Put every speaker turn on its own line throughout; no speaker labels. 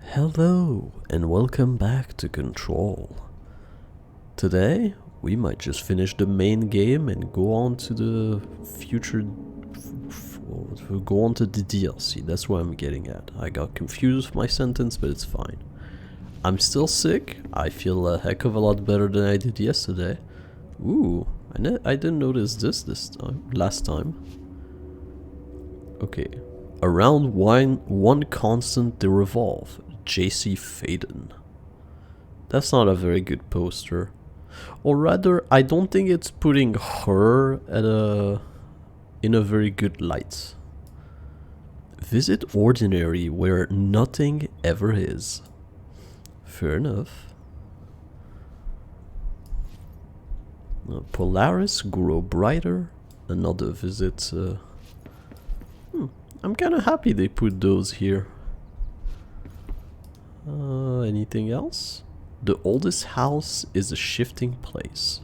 Hello, and welcome back to Control. Today, we might just finish the main game and go on to the future. Go on to the DLC. That's what I'm getting at. I got confused with my sentence, but it's fine. I'm still sick. I feel a heck of a lot better than I did yesterday. Ooh, I didn't notice this time. Last time. Okay. Around one constant they revolve. JC Faden. That's not a very good poster. Or rather, I don't think it's putting her in a very good light. Visit Ordinary where nothing ever is. Fair enough. Polaris grow brighter. Another visit. I'm kind of happy they put those here. Anything else? The oldest house is a shifting place.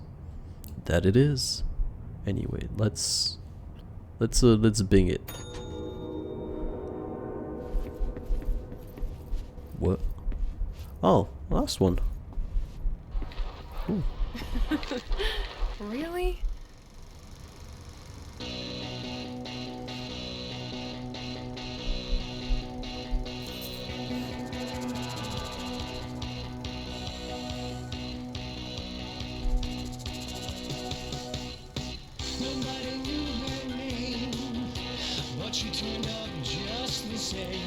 That it is. Anyway, let's bing it. What? Oh, last one. Ooh.
Really?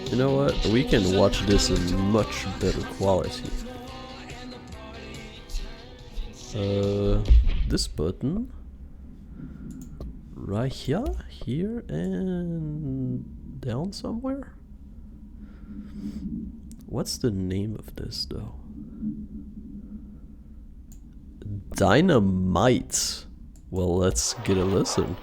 You know what? We can watch this in much better quality. This button right here, and down somewhere. What's the name of this though? Dynamite. Well, let's get a listen.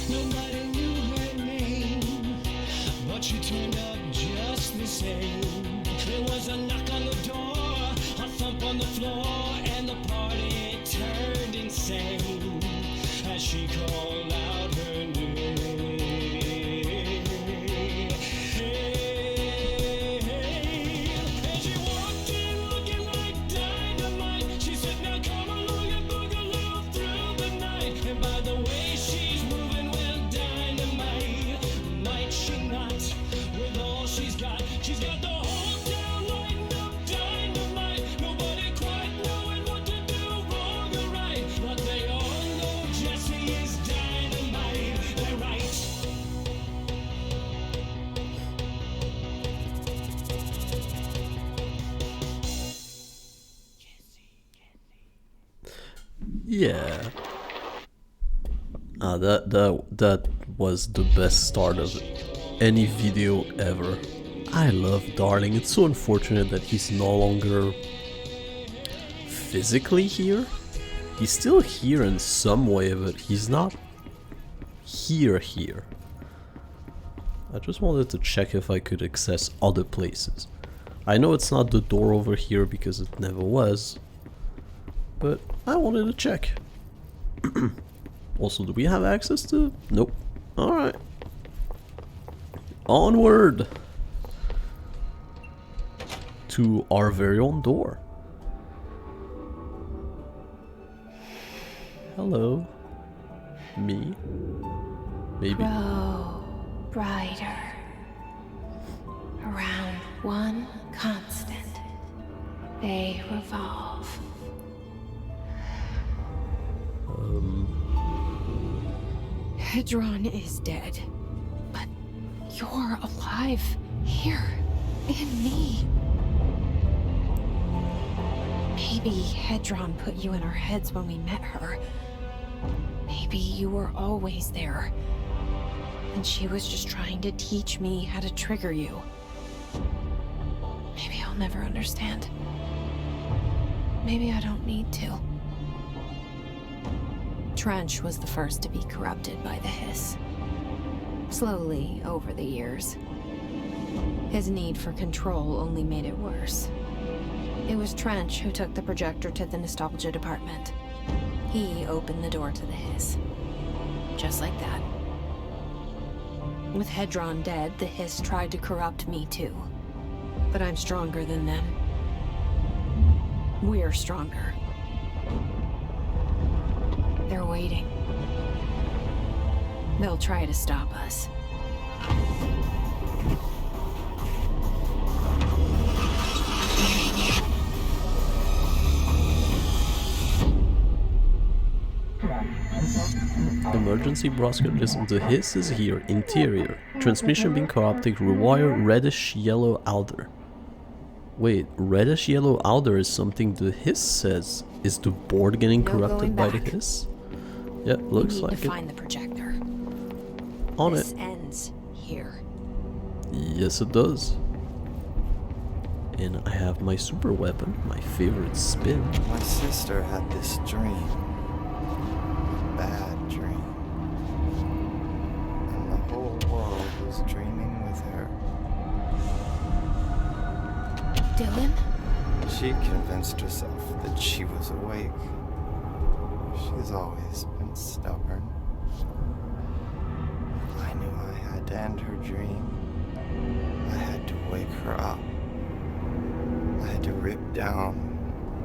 Nobody knew her name, but she turned up just the same. There was a knock on the door, a thump on the floor, and the party turned insane as she called out her name. And she walked in looking like dynamite. She said, "Now come along and boogaloo through the night." And by the way she's moving, well, dynamite, might she not? With all she's got the whole town lighting up dynamite. Nobody quite knowing what to do, wrong or right, but they all know Jessie is dynamite. They're right.
Yeah. That was the best start of any video ever. I love Darling. It's so unfortunate that he's no longer physically here. He's still here in some way, but he's not here. I just wanted to check if I could access other places. I know it's not the door over here because it never was, but I wanted to check. Also, do we have access to? Nope. Alright. Onward to our very own door. Hello. Me. Maybe.
Grow brighter. Around one constant, they revolve. Hedron is dead, but you're alive here in me. Maybe Hedron put you in our heads when we met her. Maybe you were always there, and she was just trying to teach me how to trigger you. Maybe I'll never understand. Maybe I don't need to. Trench was the first to be corrupted by the hiss. Slowly, over the years. His need for control only made it worse. It was Trench who took the projector to the nostalgia department. He opened the door to the Hiss. Just like that. With Hedron dead, the Hiss tried to corrupt me too. But I'm stronger than them. We're stronger. They're waiting. They'll try to stop us.
Emergency broadcast. Listen, the Hiss is here. Interior. Transmission being corrupted. Rewire reddish yellow outer. Wait, reddish yellow outer is something the Hiss says. Is the board getting
No
corrupted
going
by the
back.
Hiss? Yeah, looks
we need
like
to
it.
find the projector.
On
This
it.
ends here.
Yes, it does. And I have my super weapon, my favorite spin.
My sister had this dream. A bad dream. And the whole world was dreaming with her.
Dylan?
She convinced herself that she was awake. She's always been stubborn. I knew I had to end her dream. I had to wake her up. I had to rip down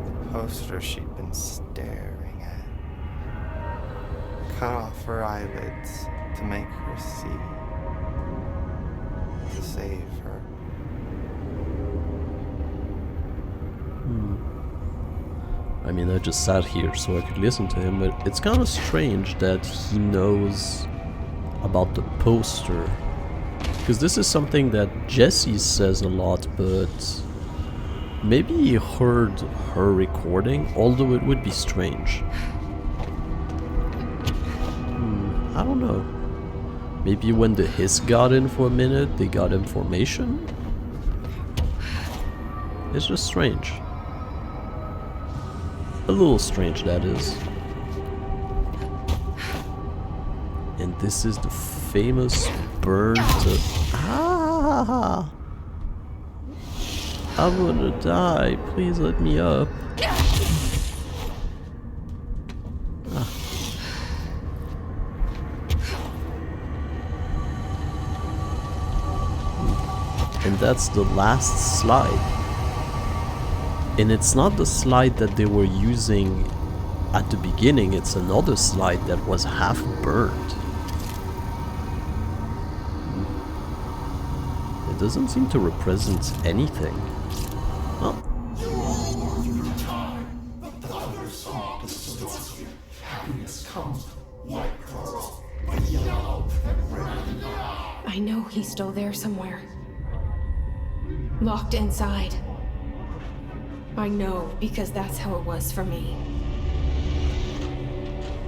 the poster she'd been staring at. Cut off her eyelids to make her see. To save her.
I mean, I just sat here so I could listen to him, but it's kind of strange that he knows about the poster. Because this is something that Jessie says a lot, but maybe he heard her recording, although it would be strange. I don't know. Maybe when the Hiss got in for a minute, they got information? It's just strange. A little strange, that is. And this is the famous burn to... Ah! I'm gonna die. Please let me up. Ah. And that's the last slide. And it's not the slide that they were using at the beginning, it's another slide that was half burned. It doesn't seem to represent anything. Oh.
I know he's still there somewhere. Locked inside. I know, because that's how it was for me.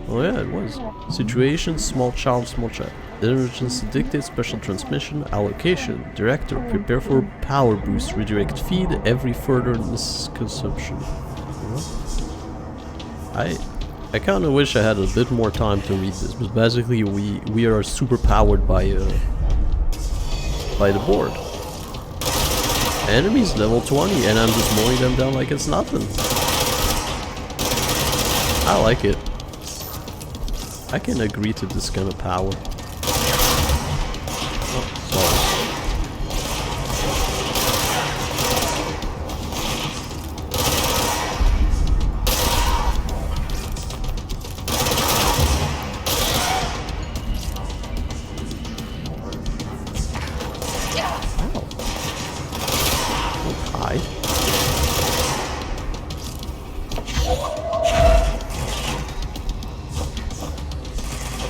Oh yeah, it was. Situation, small child, small child. Emergency dictate, special transmission, allocation. Director, prepare for power boost, redirect feed, every further misconsumption. I kind of wish I had a bit more time to read this, but basically we are super powered by the board. Enemies level 20 and I'm just mowing them down like it's nothing. I like it. I can agree to this kind of power. Oh, sorry. Hi.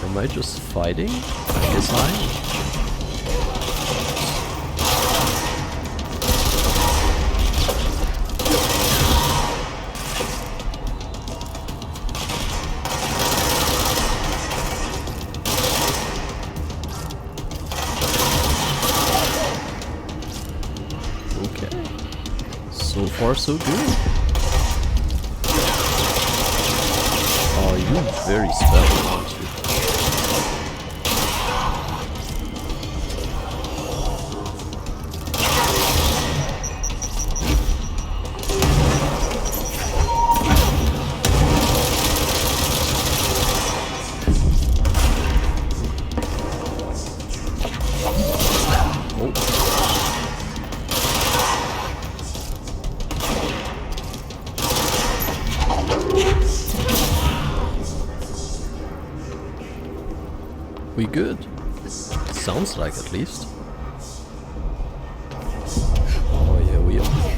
Am I just fighting? I guess I am. Okay. So far, so good. Oh, you're very special, aren't you? we good? Sounds like at least. Oh yeah, we are.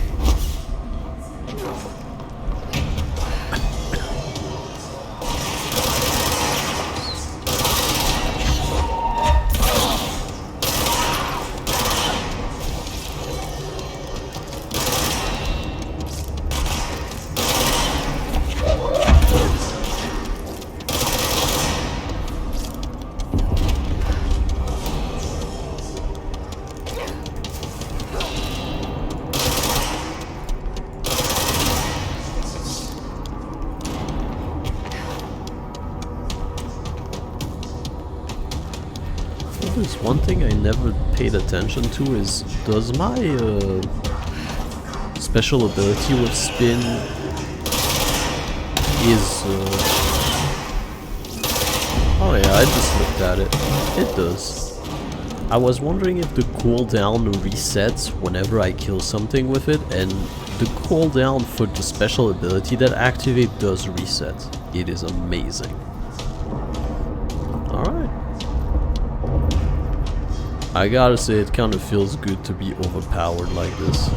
There's one thing I never paid attention to is, does my special ability with spin is oh yeah, I just looked at it. It does. I was wondering if the cooldown resets whenever I kill something with it, and the cooldown for the special ability that activate does reset. It is amazing. Alright. I gotta say, it kind of feels good to be overpowered like this.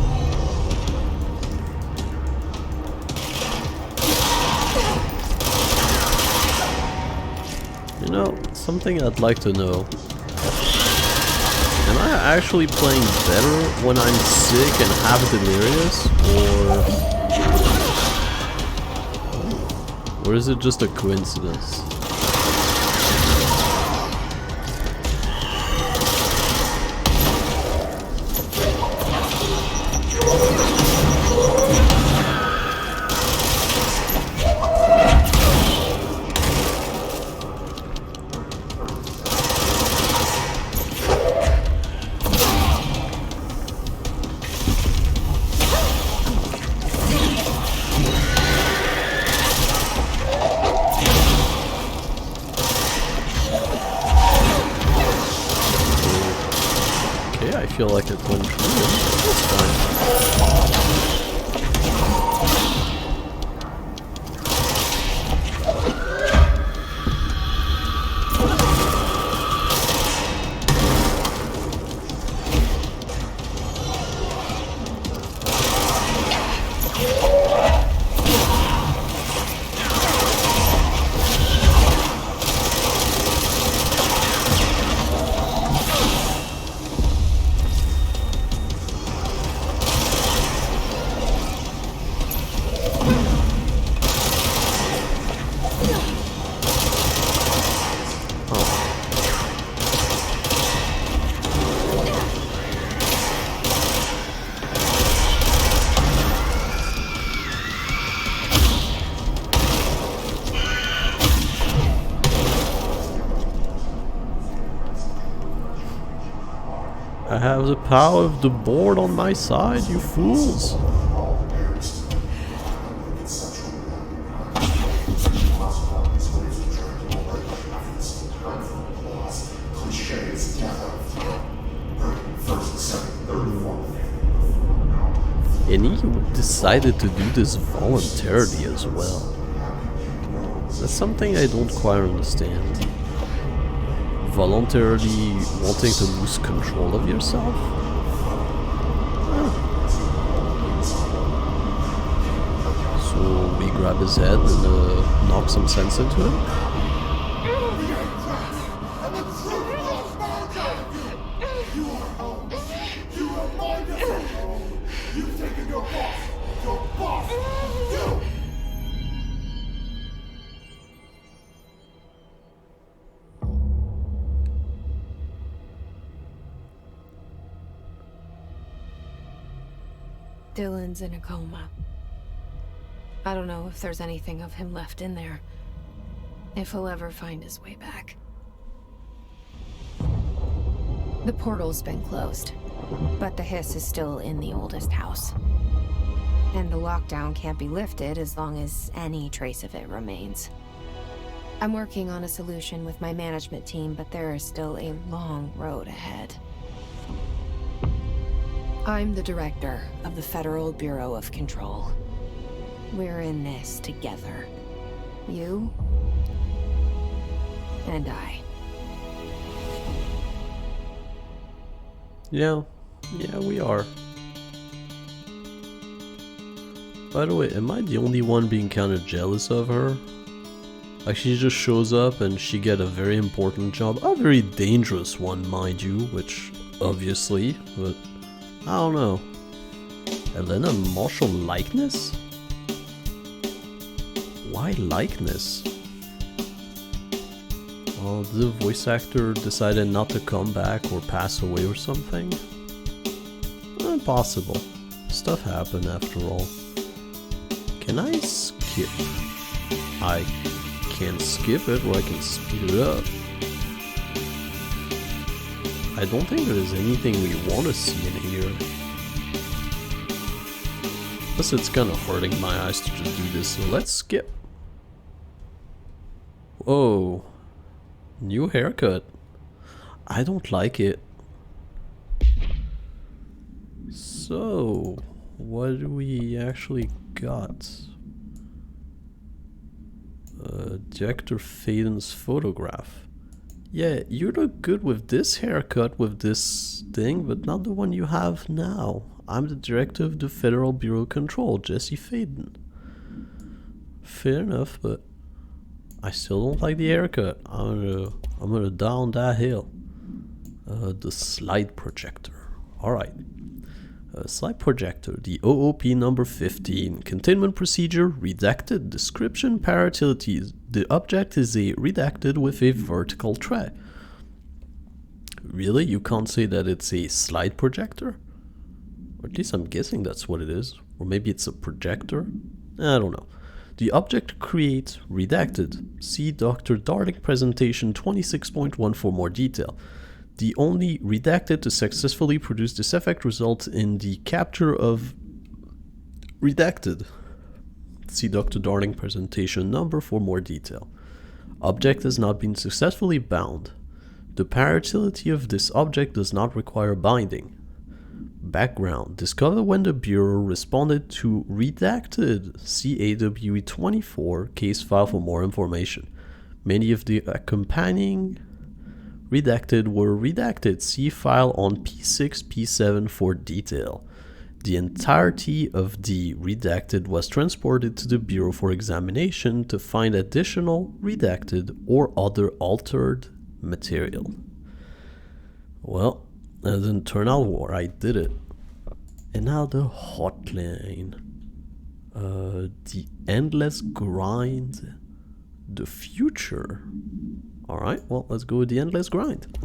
You know, something I'd like to know. Am I actually playing better when I'm sick and half delirious? Or is it just a coincidence? I feel like it went through. That's fine. I have the power of the board on my side, you fools! And he decided to do this voluntarily as well. That's something I don't quite understand. Voluntarily wanting to lose control of yourself? So we grab his head and knock some sense into him?
Dylan's in a coma. I don't know if there's anything of him left in there. If he'll ever find his way back. The portal's been closed, but the hiss is still in the oldest house. And the lockdown can't be lifted as long as any trace of it remains. I'm working on a solution with my management team, but there is still a long road ahead. I'm the director of the Federal Bureau of Control. We're in this together. You and I.
Yeah, yeah, we are. By the way, am I the only one being kind of jealous of her? Like, she just shows up and she get a very important job. A very dangerous one, mind you, which obviously, but I don't know. Elena Marshall likeness? Why likeness? Well, did the voice actor decided not to come back or pass away or something? Impossible. Stuff happened after all. Can I skip? I can skip it or I can speed it up. I don't think there's anything we want to see in here. Plus it's kind of hurting my eyes to just do this, so let's skip. Whoa. New haircut. I don't like it. So, what do we actually got? Director Faden's photograph. Yeah, you look good with this haircut, with this thing, but not the one you have now. I'm the director of the Federal Bureau of Control, Jesse Faden. Fair enough, but I still don't like the haircut. I'm gonna down that hill. The slide projector. Alright. Slide projector, the OOP number 15. Containment procedure, redacted. Description, paratilities. The object is a redacted with a vertical tray. Really? You can't say that it's a slide projector? Or at least I'm guessing that's what it is. Or maybe it's a projector? I don't know. The object creates redacted. See Dr. Darling presentation 26.1 for more detail. The only redacted to successfully produce this effect results in the capture of redacted. See Dr. Darling presentation number for more detail. Object has not been successfully bound. The paratility of this object does not require binding. Background. Discover when the Bureau responded to redacted. See AWE 24 case file for more information. Many of the accompanying redacted were redacted. See file on P6, P7 for detail. The entirety of the redacted was transported to the Bureau for examination to find additional redacted or other altered material. Well, that didn't turn out right, did it? And now the hotline. The endless grind. The future. Alright, well, let's go with the endless grind.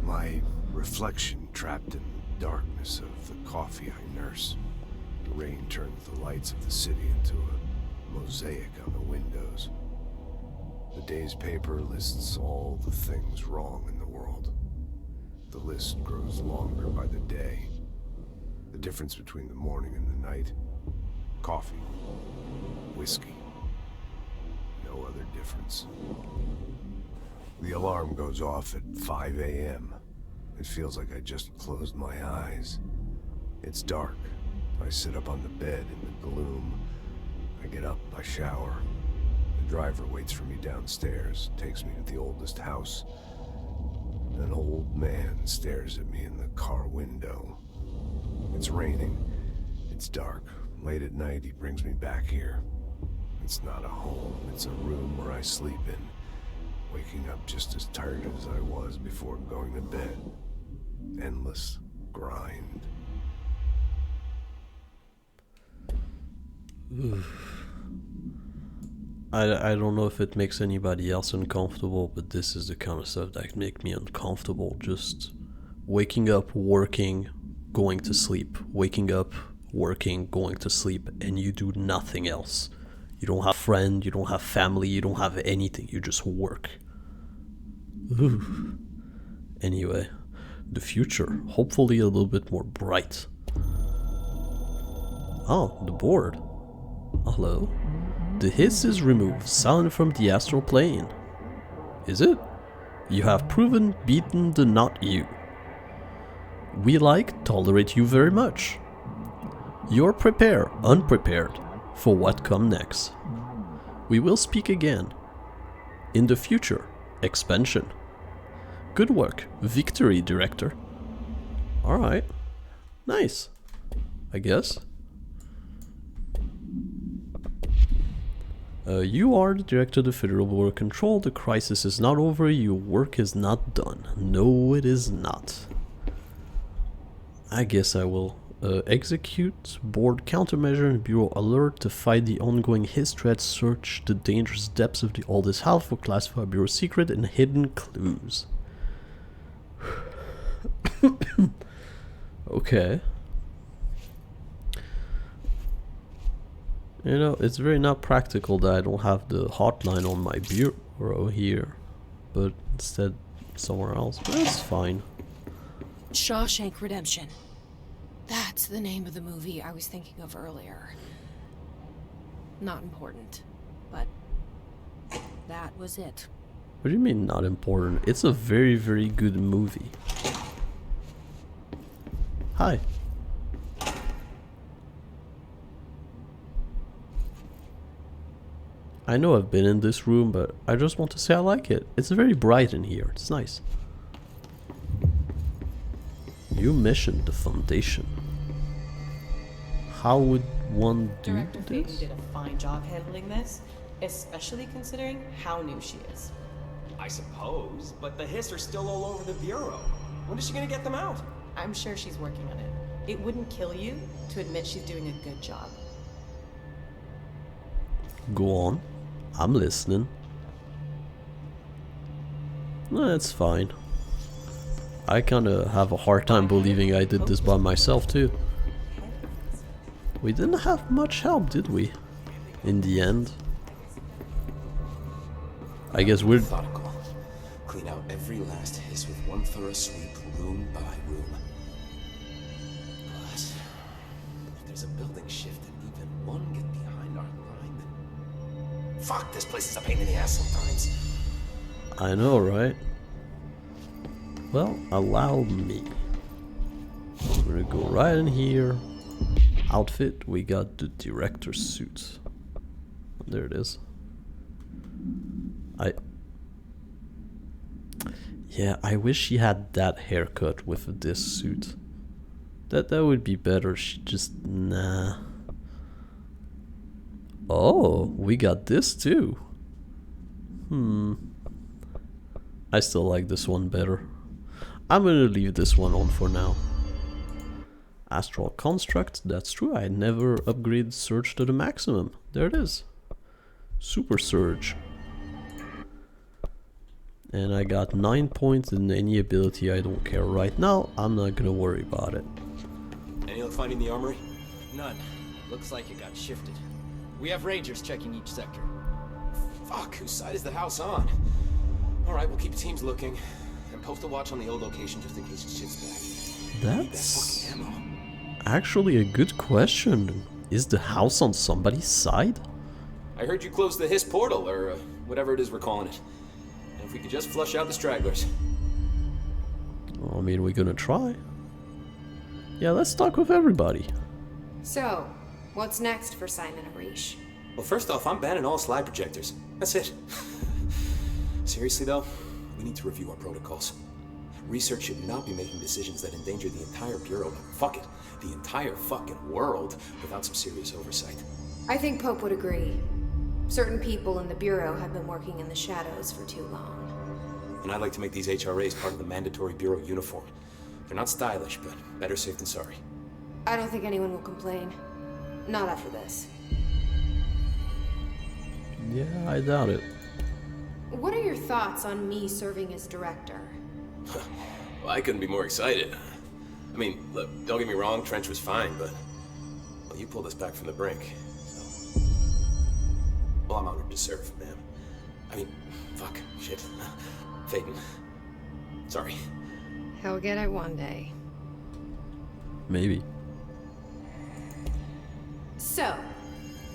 My reflection trapped in the darkness of the coffee I nurse. The rain turns the lights of the city into a mosaic on the windows. The day's paper lists all the things wrong in the world. The list grows longer by the day. The difference between the morning and the night. Coffee. Whiskey. No other difference. The alarm goes off at 5 a.m. It feels like I just closed my eyes. It's dark. I sit up on the bed in the gloom. I get up, I shower. The driver waits for me downstairs, takes me to the oldest house. An old man stares at me in the car window. It's raining. It's dark. Late at night, he brings me back here. It's not a home. It's a room where I sleep in, waking up just as tired as I was before going to bed. Endless grind.
I don't know if it makes anybody else uncomfortable, but this is the kind of stuff that make me uncomfortable. Just waking up, working, going to sleep. Waking up, working, going to sleep, and you do nothing else. You don't have a friend, you don't have family, you don't have anything. You just work. Ooh. Anyway, the future. Hopefully a little bit more bright. Oh, the board. Hello. The hiss is removed, silent from the astral plane. Is it? You have proven beaten the not you. We tolerate you very much. You're prepared, unprepared, for what come next. We will speak again. In the future, expansion. Good work. Victory, director. Alright. Nice. I guess. You are the director of the Federal Border Control. The crisis is not over. Your work is not done. No, it is not. I guess I will execute board countermeasure and bureau alert to fight the ongoing HIS threat. Search the dangerous depths of the oldest house for classified bureau secret and hidden clues. Okay. You know, it's very not practical that I don't have the hotline on my bureau here, but instead somewhere else. But that's fine.
Shawshank Redemption. That's the name of the movie I was thinking of earlier. Not important, but that was it.
What do you mean not important? It's a very, very good movie. Hi. I know I've been in this room, but I just want to say I like it. It's very bright in here. It's nice. New mission, the Foundation. How would one do
Director Faden
this?
did a fine job handling this, especially considering how new she is.
I suppose, but the hiss are still all over the bureau. When is she gonna get them out?
I'm sure she's working on it. It wouldn't kill you to admit she's doing a good job.
Go on. I'm listening. That's fine. I kinda have a hard time believing I did this by myself too. We didn't have much help, did we? In the end. I guess we're...
Methodical. Clean out every last hiss with one thorough sweep, room by room. But if there's a building shift and even one get behind our line, then... Fuck, this place is a pain in the ass sometimes.
I know, right? Well, allow me. We're gonna go right in here. Outfit, we got the director's suit. There it is. Yeah, I wish she had that haircut with this suit. That would be better. She just... Nah. Oh, we got this too. I still like this one better. I'm gonna leave this one on for now. Astral Construct, that's true. I never upgraded Surge to the maximum. There it is. Super Surge. And I got 9 points in any ability. I don't care right now. I'm not gonna worry about it.
Any luck finding the armory?
None. Looks like it got shifted. We have rangers checking each sector.
Fuck, whose side is the house on? Alright, we'll keep teams looking. And post a watch on the old location just in case it shits back. Need that
That's
fucking ammo.
actually a good question. Is the house on somebody's side?
I heard you closed the Hiss portal, or whatever it is we're calling it. And if we could just flush out the stragglers.
I mean, we're gonna try. Yeah, let's talk with everybody.
So, what's next for Simon Arish?
Well, first off, I'm banning all slide projectors. That's it. Seriously, though, we need to review our protocols. Research should not be making decisions that endanger the entire Bureau, fuck it, the entire fucking world, without some serious oversight.
I think Pope would agree. Certain people in the Bureau have been working in the shadows for too long.
And I'd like to make these HRAs part of the mandatory Bureau uniform. They're not stylish, but better safe than sorry.
I don't think anyone will complain. Not after this.
Yeah, I doubt it.
What are your thoughts on me serving as director?
Well, I couldn't be more excited. I mean, look, don't get me wrong, Trench was fine, but... Well, you pulled us back from the brink, so... Well, I'm honored to serve, ma'am. I mean, fuck, shit. Faden. Sorry.
He'll get it one day.
Maybe.
So,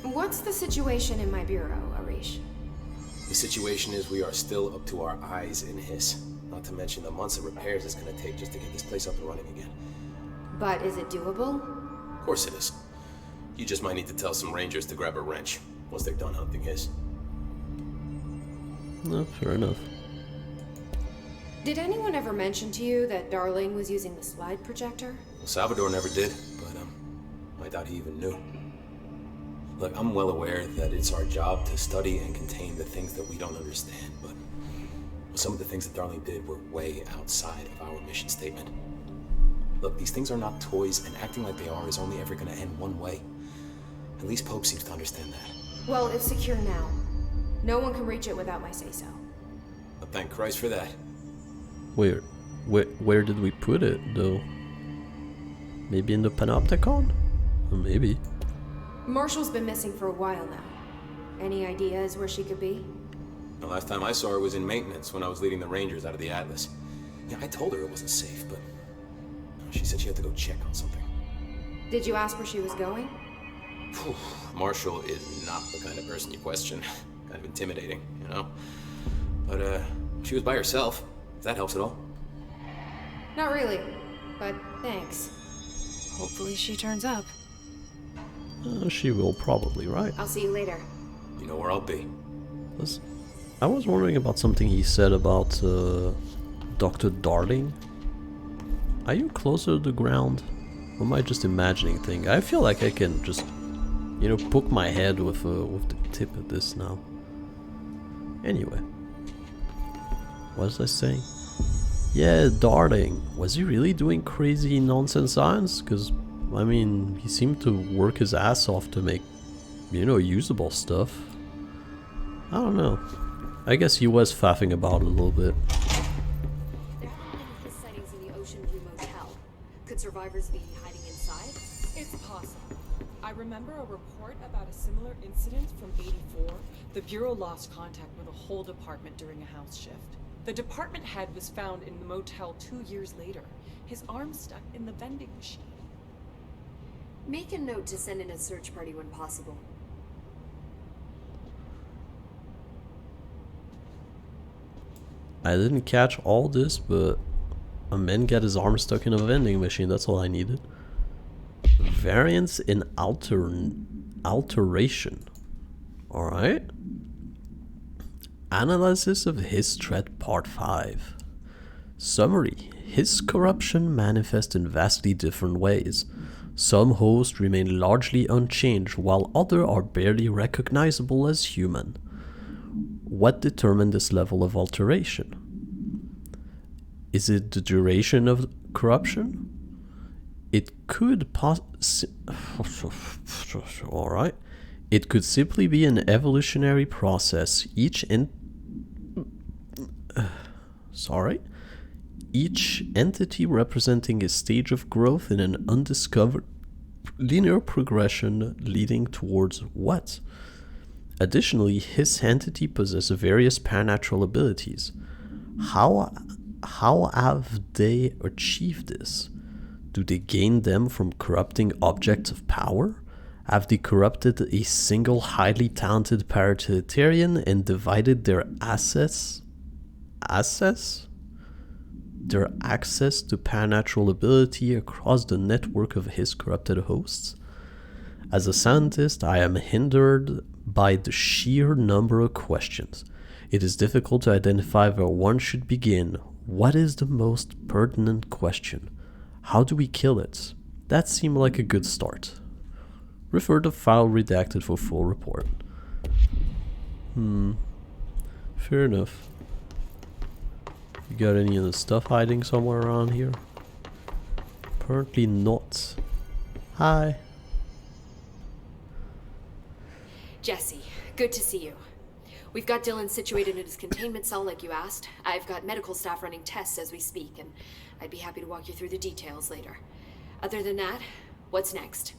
what's the situation in my bureau, Arish?
The situation is we are still up to our eyes in Hiss. Not to mention the months of repairs it's gonna take just to get this place up and running again.
But is it doable?
Of course it is. You just might need to tell some rangers to grab a wrench once they're done hunting Hiss.
No, fair enough.
Did anyone ever mention to you that Darling was using the slide projector?
Well, Salvador never did, but I doubt he even knew. Look, I'm well aware that it's our job to study and contain the things that we don't understand, but some of the things that Darling did were way outside of our mission statement. Look, these things are not toys, and acting like they are is only ever gonna end one way. At least Pope seems to understand that.
Well, it's secure now. No one can reach it without my say-so.
But thank Christ for that.
Where did we put it, though? Maybe in the Panopticon? Or maybe.
Marshall's been missing for a while now. Any ideas where she could be?
The last time I saw her was in maintenance when I was leading the Rangers out of the Atlas. Yeah, I told her it wasn't safe, but she said she had to go check on something.
Did you ask where she was going?
Whew, Marshall is not the kind of person you question. Kind of intimidating, you know? But, she was by herself, if that helps at all.
Not really, but thanks.
Hopefully she turns up.
She will probably, right?
I'll see you later.
You know where I'll be.
I was wondering about something he said about Dr. Darling. Are you closer to the ground? Or am I just imagining things? I feel like I can just, you know, poke my head with the tip of this now. Anyway. What was I saying? Yeah, Darling. Was he really doing crazy nonsense science? Because, I mean, he seemed to work his ass off to make, you know, usable stuff. I don't know. I guess he was faffing about a little bit.
There haven't been his sightings in the Ocean View Motel. Could survivors be hiding inside?
It's possible. I remember a report about a similar incident from '84. The Bureau lost contact with the whole department during a house shift. The department head was found in the motel 2 years later. His arm stuck in the vending machine.
Make a note to send in a search party when possible.
I didn't catch all this, but a man got his arm stuck in a vending machine. That's all I needed. Variance in alteration. Alright. Analysis of his threat part 5. Summary. His corruption manifests in vastly different ways. Some hosts remain largely unchanged, while others are barely recognizable as human. What determined this level of alteration? Is it the duration of corruption? It could alright. It could simply be an evolutionary process. Each entity representing a stage of growth in an undiscovered linear progression leading towards what? Additionally, his entity possesses various paranatural abilities. How have they achieved this? Do they gain them from corrupting objects of power? Have they corrupted a single highly talented paratiliterian and divided their their access to paranatural ability across the network of his corrupted hosts? As a scientist, I am hindered by the sheer number of questions. It is difficult to identify where one should begin. What is the most pertinent question? How do we kill it? That seemed like a good start. Refer to file redacted for full report. Fair enough. You got any of the stuff hiding somewhere around here? Apparently not. Hi.
Jesse, good to see you. We've got Dylan situated in his containment cell like you asked. I've got medical staff running tests as we speak, and I'd be happy to walk you through the details later. Other than that, what's next?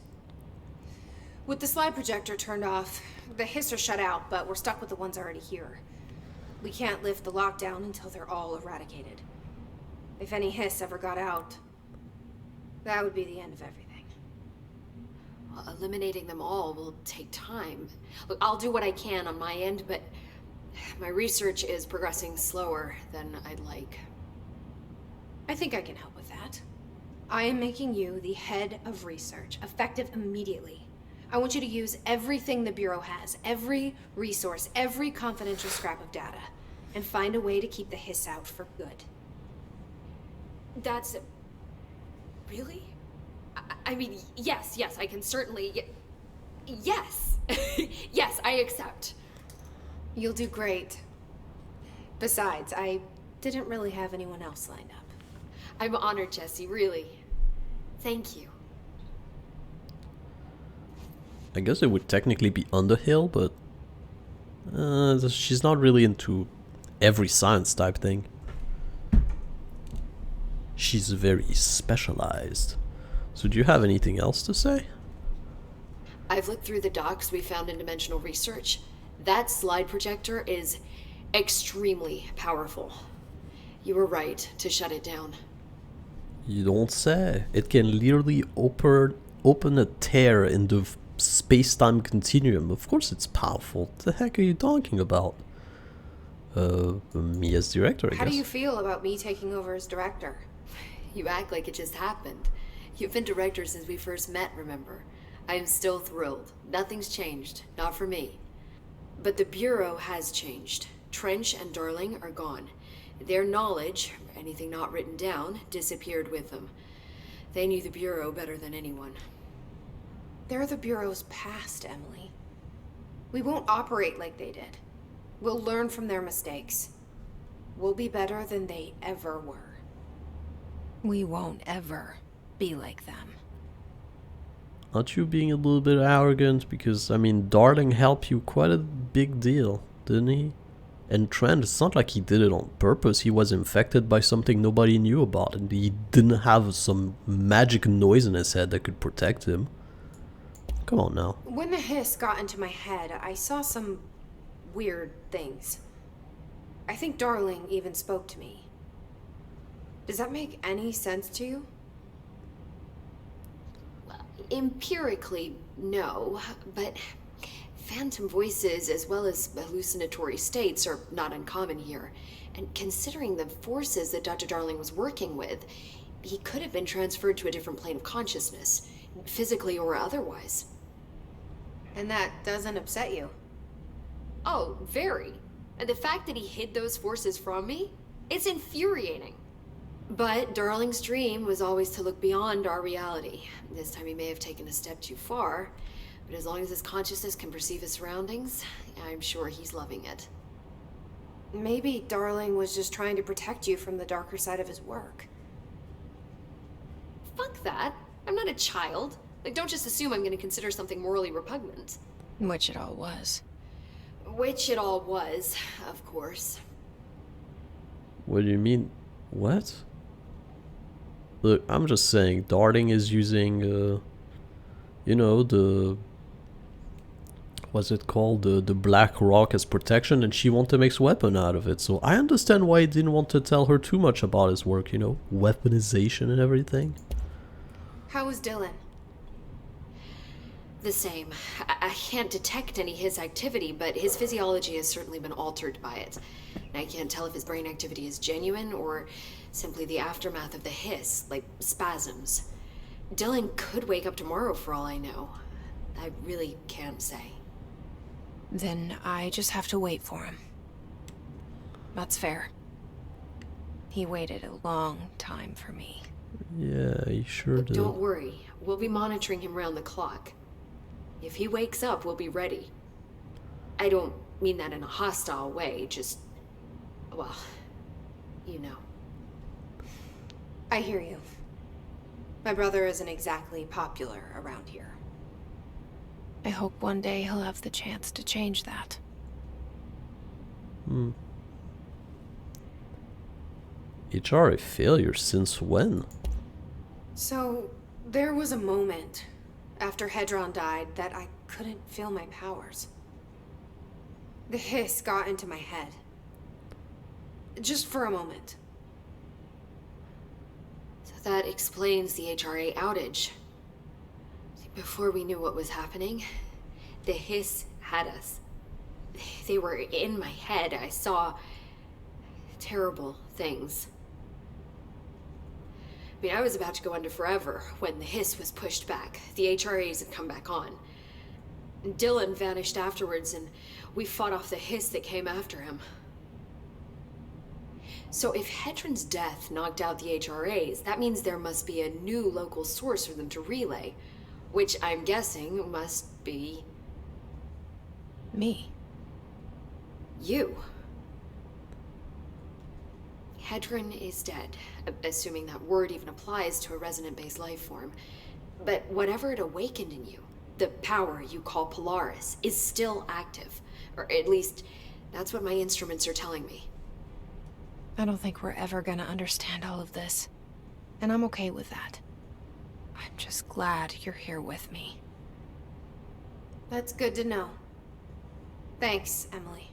With the slide projector turned off, the hiss are shut out, but we're stuck with the ones already here. We can't lift the lockdown until they're all eradicated. If any hiss ever got out, that would be the end of everything.
Well, eliminating them all will take time. Look, I'll do what I can on my end, but my research is progressing slower than I'd like.
I think I can help with that. I am making you the head of research, effective immediately. I want you to use everything the Bureau has, every resource, every confidential scrap of data, and find a way to keep the hiss out for good.
That's... Really? I mean, yes, I can certainly... Yes! Yes, I accept.
You'll do great. Besides, I didn't really have anyone else lined up.
I'm honored, Jessie, really. Thank you.
I guess it would technically be Underhill, but she's not really into every science type thing. She's very specialized. So do you have anything else to say?
I've looked through the docs we found in Dimensional Research. That slide projector is extremely powerful. You were right to shut it down.
You don't say. It can literally open a tear in the space-time continuum. Of course it's powerful. What the heck are you talking about? Me as director, I guess.
How do you feel about me taking over as director?
You act like it just happened. You've been director since we first met, remember? I am still thrilled. Nothing's changed. Not for me. But the Bureau has changed. Trench and Darling are gone. Their knowledge, anything not written down, disappeared with them. They knew the Bureau better than anyone.
They're the Bureau's past, Emily. We won't operate like they did. We'll learn from their mistakes. We'll be better than they ever were.
We won't ever be like them.
Aren't you being a little bit arrogant? Because, I mean, Darling helped you quite a big deal, didn't he? And Trent, it's not like he did it on purpose. He was infected by something nobody knew about, and he didn't have some magic noise in his head that could protect him. Come on now.
When the hiss got into my head, I saw some weird things. I think Darling even spoke to me. Does that make any sense to you?
Empirically, no, but phantom voices as well as hallucinatory states are not uncommon here. And considering the forces that Dr. Darling was working with, he could have been transferred to a different plane of consciousness, physically or otherwise.
And that doesn't upset you?
Oh, very. And the fact that he hid those forces from me, it's infuriating. But Darling's dream was always to look beyond our reality. This time he may have taken a step too far, but as long as his consciousness can perceive his surroundings, I'm sure he's loving it.
Maybe Darling was just trying to protect you from the darker side of his work.
Fuck that. I'm not a child. Like, don't just assume I'm gonna consider something morally repugnant.
Which it all was.
Which it all was, of course.
What do you mean? What? Look, I'm just saying, Darling is using, you know, the... what's it called? The black rock as protection, and she wanted to make a weapon out of it. So I understand why he didn't want to tell her too much about his work, you know? Weaponization and everything.
How was Dylan?
The same. I can't detect any his activity, but his physiology has certainly been altered by it. And I can't tell if his brain activity is genuine or simply the aftermath of the hiss, like spasms. Dylan could wake up tomorrow for all I know. I really can't say.
Then I just have to wait for him. That's fair. He waited a long time for me.
Yeah, he sure did.
Don't worry. We'll be monitoring him round the clock. If he wakes up, we'll be ready. I don't mean that in a hostile way, just... well, you know.
I hear you. My brother isn't exactly popular around here.
I hope one day he'll have the chance to change that.
HR a failure since when?
So, there was a moment after Hedron died that I couldn't feel my powers. The hiss got into my head. Just for a moment.
So that explains the HRA outage. Before we knew what was happening, the hiss had us. They were in my head. I saw terrible things. I mean, I was about to go under forever when the hiss was pushed back. The HRAs had come back on. Dylan vanished afterwards, and we fought off the hiss that came after him. So if Hedron's death knocked out the HRAs, that means there must be a new local source for them to relay, which I'm guessing must be...
Me.
You. Hedron is dead, assuming that word even applies to a resonant-based life form. But whatever it awakened in you, the power you call Polaris, is still active. Or at least, that's what my instruments are telling me.
I don't think we're ever gonna understand all of this. And I'm okay with that. I'm just glad you're here with me.
That's good to know. Thanks, Emily.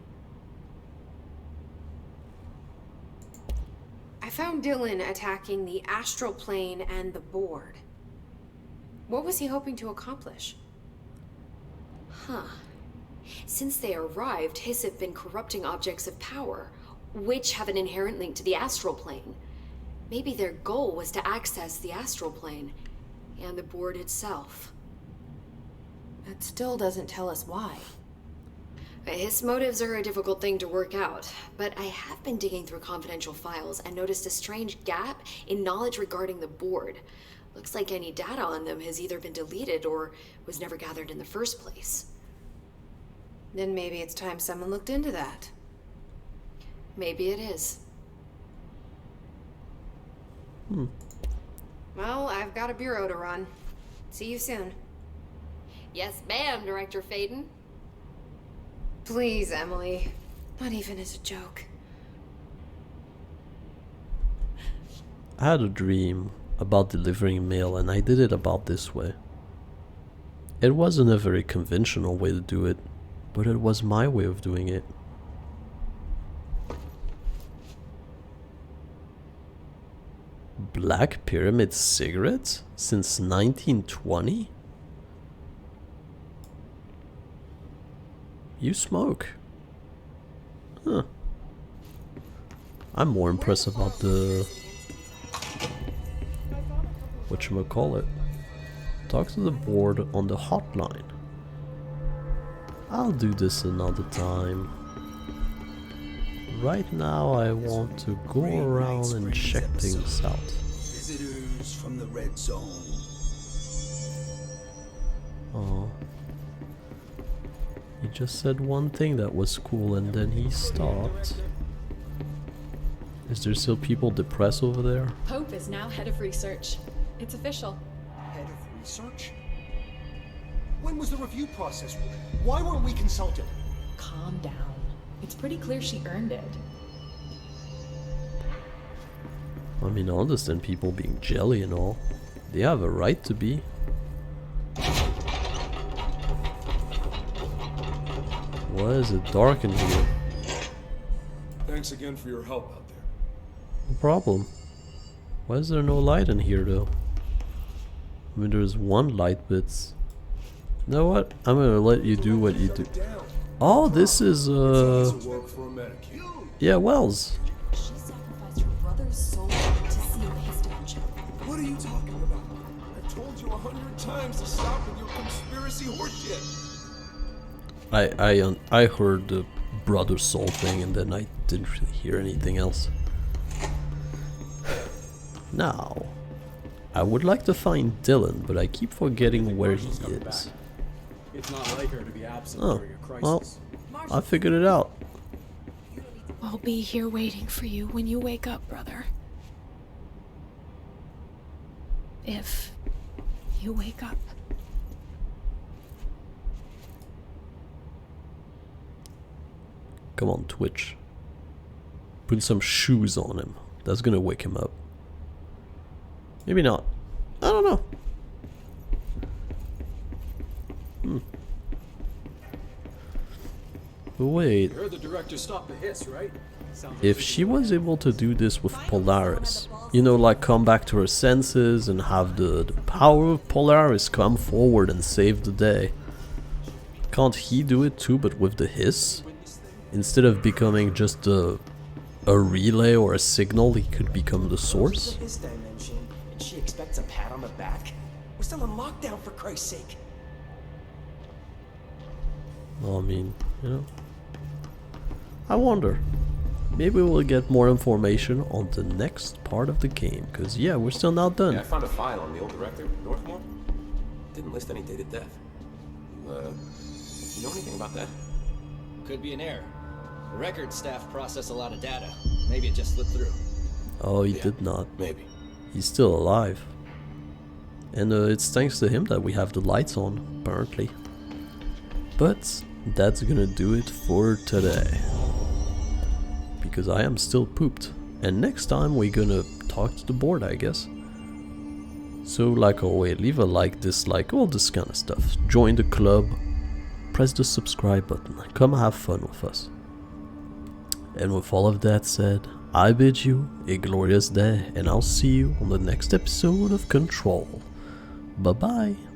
I found Dylan attacking the astral plane and the board. What was he hoping to accomplish?
Huh. Since they arrived, Hiss have been corrupting objects of power, which have an inherent link to the astral plane. Maybe their goal was to access the astral plane and the board itself.
That still doesn't tell us why.
His motives are a difficult thing to work out, but I have been digging through confidential files and noticed a strange gap in knowledge regarding the board. Looks like any data on them has either been deleted or was never gathered in the first place.
Then maybe it's time someone looked into that.
Maybe it is.
Well, I've got a bureau to run. See you soon.
Yes, ma'am, Director Faden.
Please, Emily. Not even as a joke.
I had a dream about delivering mail and I did it about this way. It wasn't a very conventional way to do it, but it was my way of doing it. Black Pyramid cigarettes? Since 1920? You smoke? Huh. I'm more impressed about the... whatchamacallit. Talk to the board on the hotline. I'll do this another time. Right now I want to go around and check things out.
Visitors from the red zone.
Oh. He just said one thing that was cool and then he stopped. Is there still people depressed over there?
Pope is now head of research. It's official.
Head of research? When was the review process? Why weren't we consulted?
Calm down. It's pretty clear she earned it.
I mean, I understand people being jelly and all. They have a right to be. Why is it dark in here?
Thanks again for your help out there.
No problem. Why is there no light in here though? I mean, there's one light bits. You know what? I'm gonna let you do what you do. Oh, this is yeah, Wells.
She sacrificed her brother's soul to seal his dementia.
What are you talking about? I told you 100 times to stop with your conspiracy horseshit.
I heard the brother soul thing and then I didn't really hear anything else. Now, I would like to find Dylan, but I keep forgetting where he is.
It's not like her to be absent
Oh,
during a crisis.
well, I figured it out.
I'll be here waiting for you when you wake up, brother. If you wake up.
Come on, Twitch. Put some shoes on him. That's gonna wake him up. Maybe not. I don't know. But wait.
You heard the director stop the hiss, right?
If she was able to do this with Polaris, you know, like come back to her senses and have the power of Polaris come forward and save the day, can't he do it too, but with the hiss? Instead of becoming just a relay or a signal, he could become the source?
This dimension, and she expects a pat on the back? We're still in lockdown, for Christ's sake.
Well, I mean, you know, I wonder. maybe we'll get more information on the next part of the game, because yeah, we're still not done.
Yeah, I found a file on the old director, Northmore. Didn't list any dated death. You know anything about that?
Could be an error. The record staff process a lot of data. Maybe it just slipped through.
Oh, he did not.
Maybe.
He's still alive. And it's thanks to him that we have the lights on, apparently. But that's gonna do it for today. Because I am still pooped. And next time we're gonna talk to the board, I guess. So like always, leave a like, dislike, all this kind of stuff. Join the club. Press the subscribe button. Come have fun with us. And with all of that said, I bid you a glorious day, and I'll see you on the next episode of Control. Bye bye.